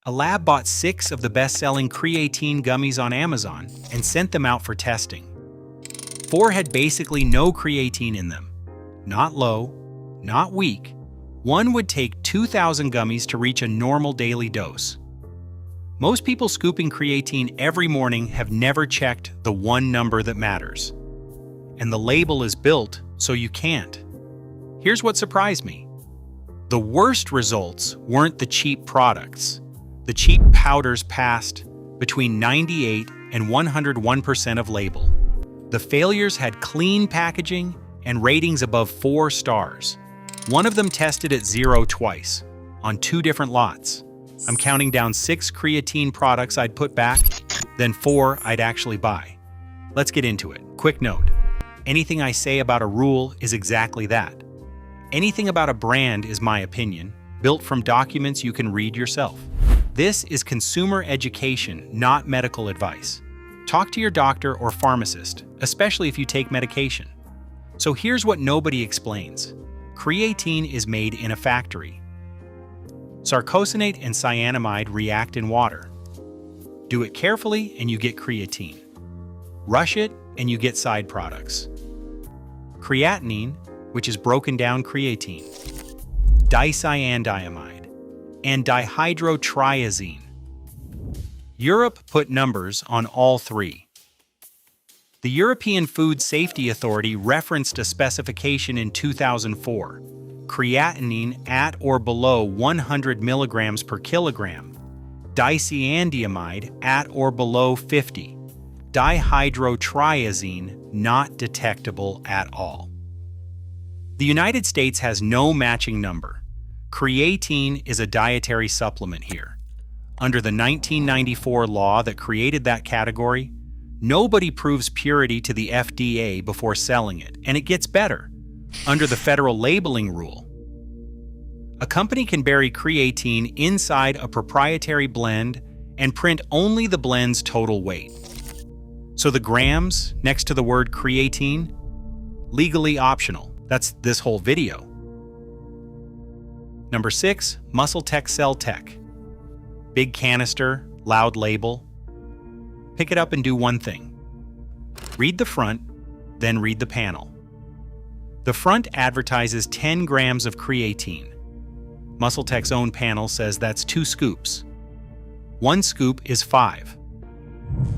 A lab bought 6 of the best-selling creatine gummies on Amazon and sent them out for testing. 4 had basically no creatine in them. Not low, not weak. One would take 2,000 gummies to reach a normal daily dose. Most people scooping creatine every morning have never checked the one number that matters. And the label is built so you can't. Here's what surprised me. The worst results weren't the cheap products. The cheap powders passed between 98 and 101% of label. The failures had clean packaging and ratings above 4 stars. One of them tested at 0 twice, on 2 different lots. I'm counting down 6 creatine products I'd put back, then 4 I'd actually buy. Let's get into it. Quick note. Anything I say about a rule is exactly that. Anything about a brand is my opinion, built from documents you can read yourself. This is consumer education, not medical advice. Talk to your doctor or pharmacist, especially if you take medication. So here's what nobody explains. Creatine is made in a factory. Sarcosinate and cyanamide react in water. Do it carefully and you get creatine. Rush it and you get side products. Creatinine, which is broken down creatine, dicyandiamide, and dihydrotriazine. Europe put numbers on all 3. The European Food Safety Authority referenced a specification in 2004, creatinine at or below 100 milligrams per kilogram, dicyandiamide at or below 50, dihydrotriazine not detectable at all. The United States has no matching number. Creatine is a dietary supplement here. Under the 1994 law that created that category, nobody proves purity to the FDA before selling it, and it gets better. Under the federal labeling rule, a company can bury creatine inside a proprietary blend and print only the blend's total weight. So the grams next to the word creatine, legally optional. That's this whole video. Number 6, MuscleTech Cell-Tech. Big canister, loud label. Pick it up and do one thing. Read the front, then read the panel. The front advertises 10 grams of creatine. MuscleTech's own panel says that's 2 scoops. 1 scoop is 5.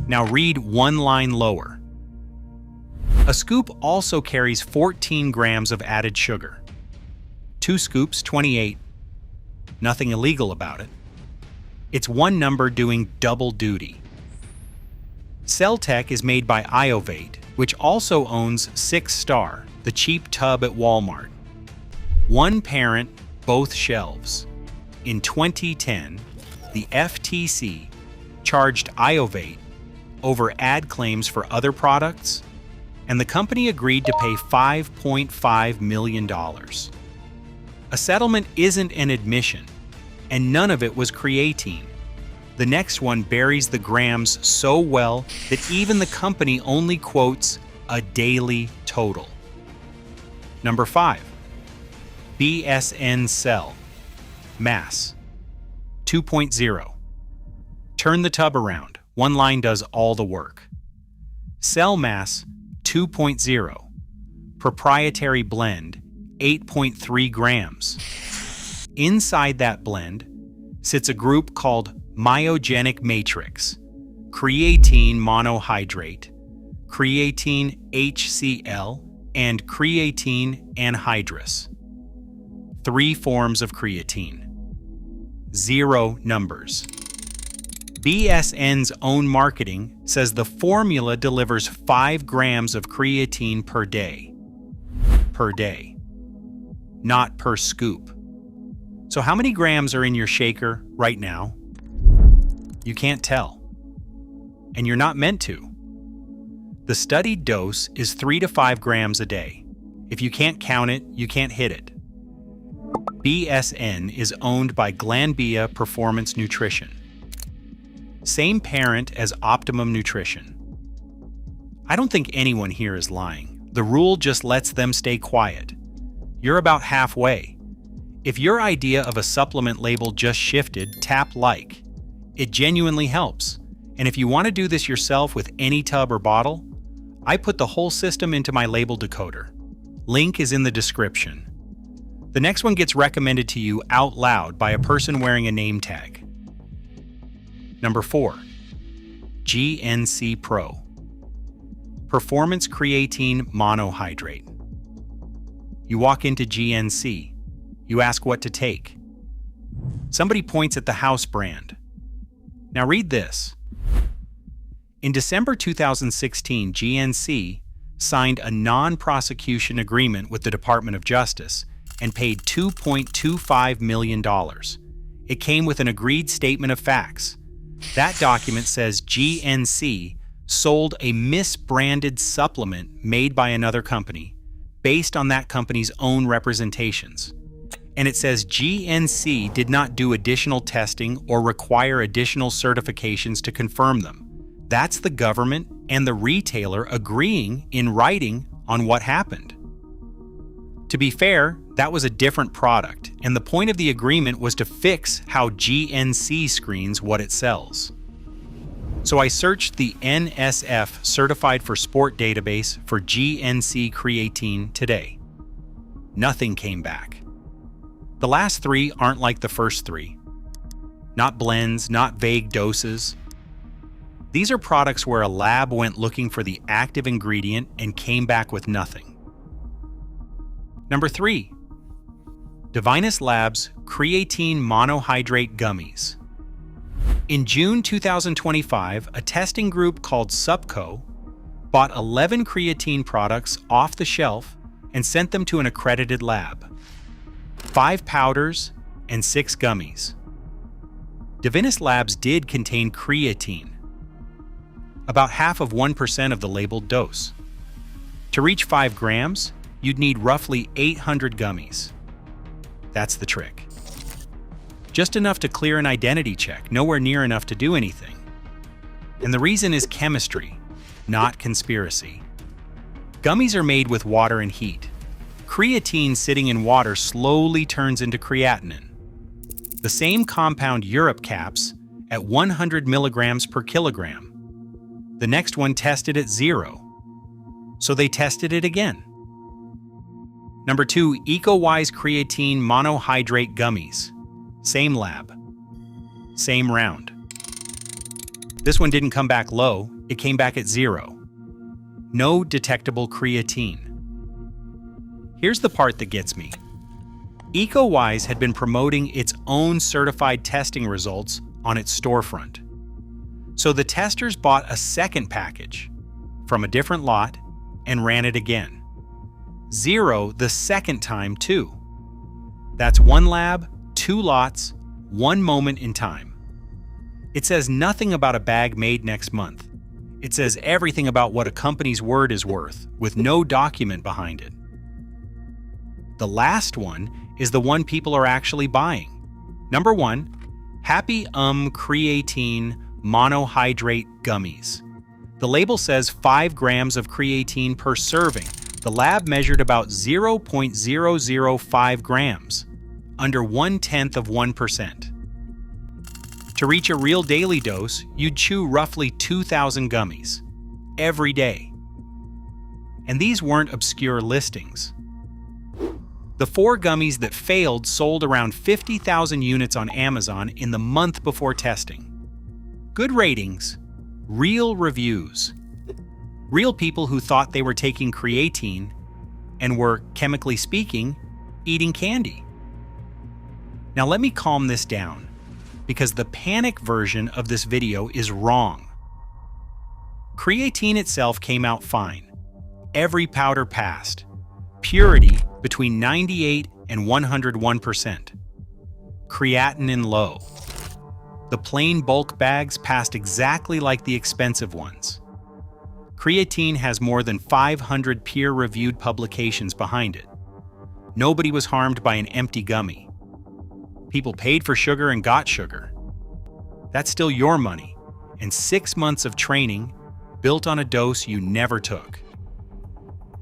Now read one line lower. A scoop also carries 14 grams of added sugar. 2 scoops, 28. Nothing illegal about it. It's one number doing double duty. Cell-Tech is made by Iovate, which also owns 6 Star, the cheap tub at Walmart. One parent, both shelves. In 2010, the FTC charged Iovate over ad claims for other products, and the company agreed to pay $5.5 million. A settlement isn't an admission, and none of it was creatine. The next one buries the grams so well that even the company only quotes a daily total. Number 5. BSN CellMass 2.0. Turn the tub around. One line does all the work. CellMass 2.0. Proprietary blend, 8.3 grams. Inside that blend sits a group called myogenic matrix, creatine monohydrate, creatine HCl, and creatine anhydrous. 3 forms of creatine. 0 numbers. BSN's own marketing says the formula delivers 5 grams of creatine per day. Per day. Not per scoop. So how many grams are in your shaker right now? You can't tell. And you're not meant to. The studied dose is 3 to 5 grams a day. If you can't count it, you can't hit it. BSN is owned by Glanbia Performance Nutrition. Same parent as Optimum Nutrition. I don't think anyone here is lying. The rule just lets them stay quiet. You're about halfway. If your idea of a supplement label just shifted, tap like. It genuinely helps. And if you want to do this yourself with any tub or bottle, I put the whole system into my Label Decoder. Link is in the description. The next one gets recommended to you out loud by a person wearing a name tag. Number 4. GNC Pro Performance Creatine Monohydrate. You walk into GNC. You ask what to take. Somebody points at the house brand. Now read this. In December 2016, GNC signed a non-prosecution agreement with the Department of Justice and paid $2.25 million. It came with an agreed statement of facts. That document says GNC sold a misbranded supplement made by another company based on that company's own representations. And it says GNC did not do additional testing or require additional certifications to confirm them. That's the government and the retailer agreeing in writing on what happened. To be fair, that was a different product, and the point of the agreement was to fix how GNC screens what it sells. So I searched the NSF Certified for Sport database for GNC Creatine today. Nothing came back. The last 3 aren't like the first 3. Not blends, not vague doses. These are products where a lab went looking for the active ingredient and came back with nothing. Number 3. DivinusLabs Creatine Monohydrate Gummies. In June 2025, a testing group called SUPCO bought 11 creatine products off the shelf and sent them to an accredited lab. 5 powders and 6 gummies. DivinusLabs did contain creatine, about half of 1% of the labeled dose. To reach 5 grams, you'd need roughly 800 gummies. That's the trick. Just enough to clear an identity check, nowhere near enough to do anything. And the reason is chemistry, not conspiracy. Gummies are made with water and heat. Creatine sitting in water slowly turns into creatinine. The same compound Europe caps at 100 milligrams per kilogram. The next one tested at 0. So they tested it again. Number 2, EcoWise Creatine Monohydrate Gummies. Same lab. Same round. This one didn't come back low, it came back at 0. No detectable creatine. Here's the part that gets me. EcoWise had been promoting its own certified testing results on its storefront. So the testers bought a second package from a different lot and ran it again. 0 the second time too. That's 1 lab, 2 lots, 1 moment in time. It says nothing about a bag made next month. It says everything about what a company's word is worth, with no document behind it. The last one is the one people are actually buying. Number 1, Happyummmm Creatine Monohydrate Gummies. The label says 5 grams of creatine per serving. The lab measured about 0.005 grams, under 1/10 of 1%. To reach a real daily dose, you'd chew roughly 2,000 gummies every day. And these weren't obscure listings. The 4 gummies that failed sold around 50,000 units on Amazon in the month before testing. Good ratings, real reviews. Real people who thought they were taking creatine and were, chemically speaking, eating candy. Now let me calm this down, because the panic version of this video is wrong. Creatine itself came out fine. Every powder passed. Purity between 98 and 101%. Creatinine low. The plain bulk bags passed exactly like the expensive ones. Creatine has more than 500 peer-reviewed publications behind it. Nobody was harmed by an empty gummy. People paid for sugar and got sugar. That's still your money, and 6 months of training built on a dose you never took.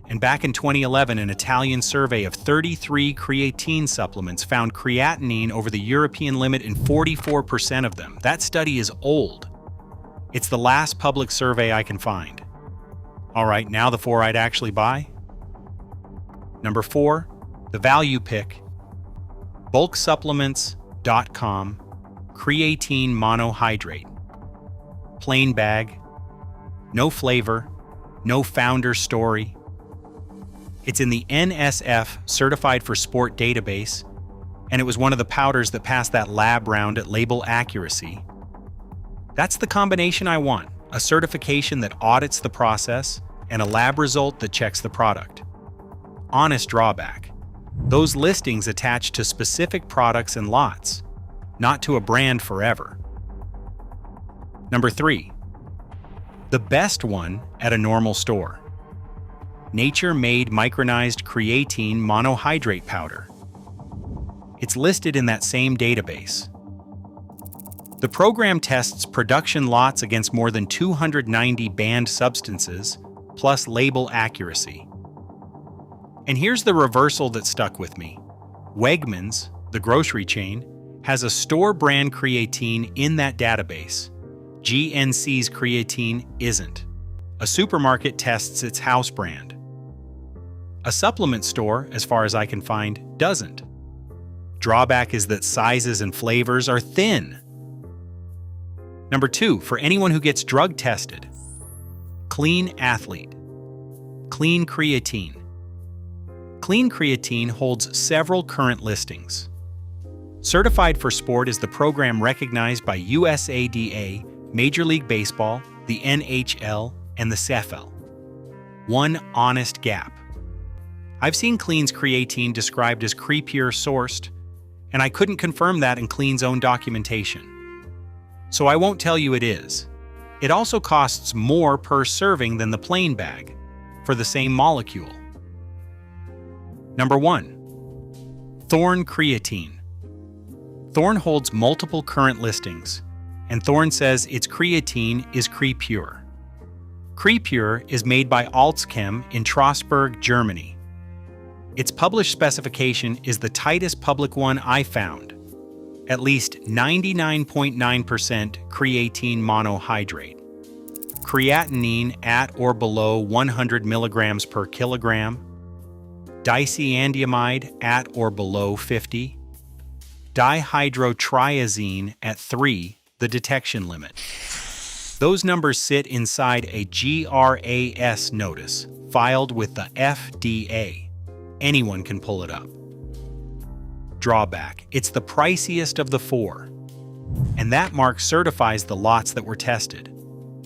And back in 2011, an Italian survey of 33 creatine supplements found creatinine over the European limit in 44% of them. That study is old. It's the last public survey I can find. All right, now the 4 I'd actually buy. Number 4, the value pick. BulkSupplements.com Creatine Monohydrate. Plain bag. No flavor. No founder story. It's in the NSF Certified for Sport database, and it was one of the powders that passed that lab round at Label Accuracy. That's the combination I want, a certification that audits the process and a lab result that checks the product. Honest drawback: those listings attach to specific products and lots, not to a brand forever. Number 3, the best one at a normal store. Nature-made micronized creatine monohydrate powder. It's listed in that same database. The program tests production lots against more than 290 banned substances, plus label accuracy. And here's the reversal that stuck with me. Wegmans, the grocery chain, has a store brand creatine in that database. GNC's creatine isn't. A supermarket tests its house brand. A supplement store, as far as I can find, doesn't. Drawback is that sizes and flavors are thin. Number 2, for anyone who gets drug tested. Clean Athlete. Klean Creatine. Klean Creatine holds several current listings. Certified for Sport is the program recognized by USADA, Major League Baseball, the NHL, and the CFL. One honest gap. I've seen Klean's creatine described as Creapure sourced, and I couldn't confirm that in Klean's own documentation. So I won't tell you it is. It also costs more per serving than the plain bag, for the same molecule. Number 1, Thorne Creatine. Thorne holds multiple current listings, and Thorne says its creatine is Creapure. Creapure is made by Altschem in Strassburg, Germany. Its published specification is the tightest public one I found. At least 99.9% creatine monohydrate. Creatinine at or below 100 milligrams per kilogram. Dicyandiamide at or below 50. Dihydrotriazine at 3, the detection limit. Those numbers sit inside a GRAS notice filed with the FDA. Anyone can pull it up. Drawback: it's the priciest of the 4. And that mark certifies the lots that were tested,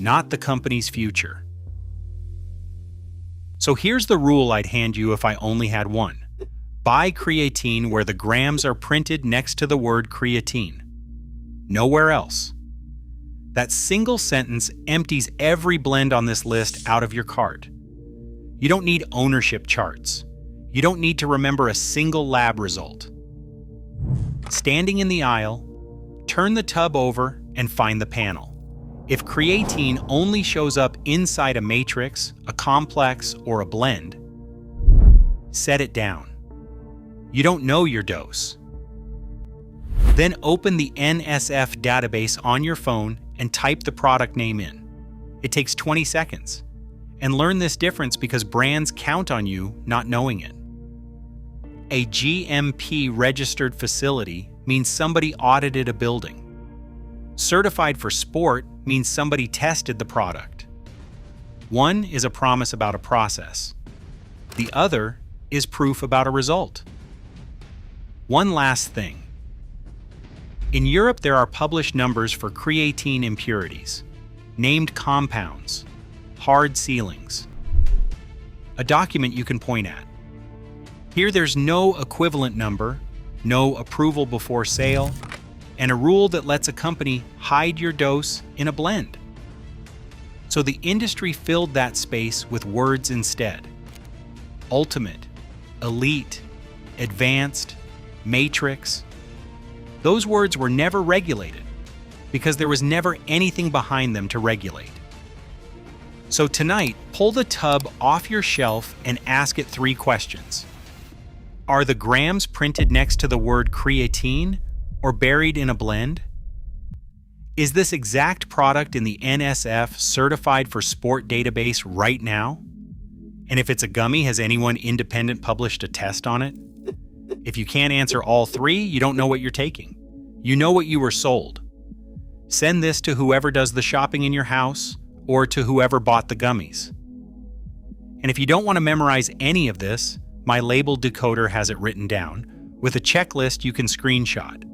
not the company's future. So here's the rule I'd hand you if I only had one. Buy creatine where the grams are printed next to the word creatine. Nowhere else. That single sentence empties every blend on this list out of your cart. You don't need ownership charts. You don't need to remember a single lab result. Standing in the aisle, turn the tub over and find the panel. If creatine only shows up inside a matrix, a complex, or a blend, set it down. You don't know your dose. Then open the NSF database on your phone and type the product name in. It takes 20 seconds. And learn this difference because brands count on you not knowing it. A GMP-registered facility means somebody audited a building. Certified for Sport means somebody tested the product. One is a promise about a process. The other is proof about a result. One last thing. In Europe, there are published numbers for creatine impurities, named compounds, hard ceilings. A document you can point at. Here there's no equivalent number, no approval before sale, and a rule that lets a company hide your dose in a blend. So the industry filled that space with words instead. Ultimate, elite, advanced, matrix. Those words were never regulated because there was never anything behind them to regulate. So tonight, pull the tub off your shelf and ask it 3 questions. Are the grams printed next to the word creatine or buried in a blend? Is this exact product in the NSF Certified for Sport database right now? And if it's a gummy, has anyone independent published a test on it? If you can't answer all 3, you don't know what you're taking. You know what you were sold. Send this to whoever does the shopping in your house or to whoever bought the gummies. And if you don't want to memorize any of this, my Label Decoder has it written down with a checklist you can screenshot.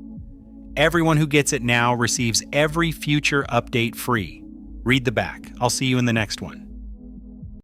Everyone who gets it now receives every future update free. Read the back. I'll see you in the next one.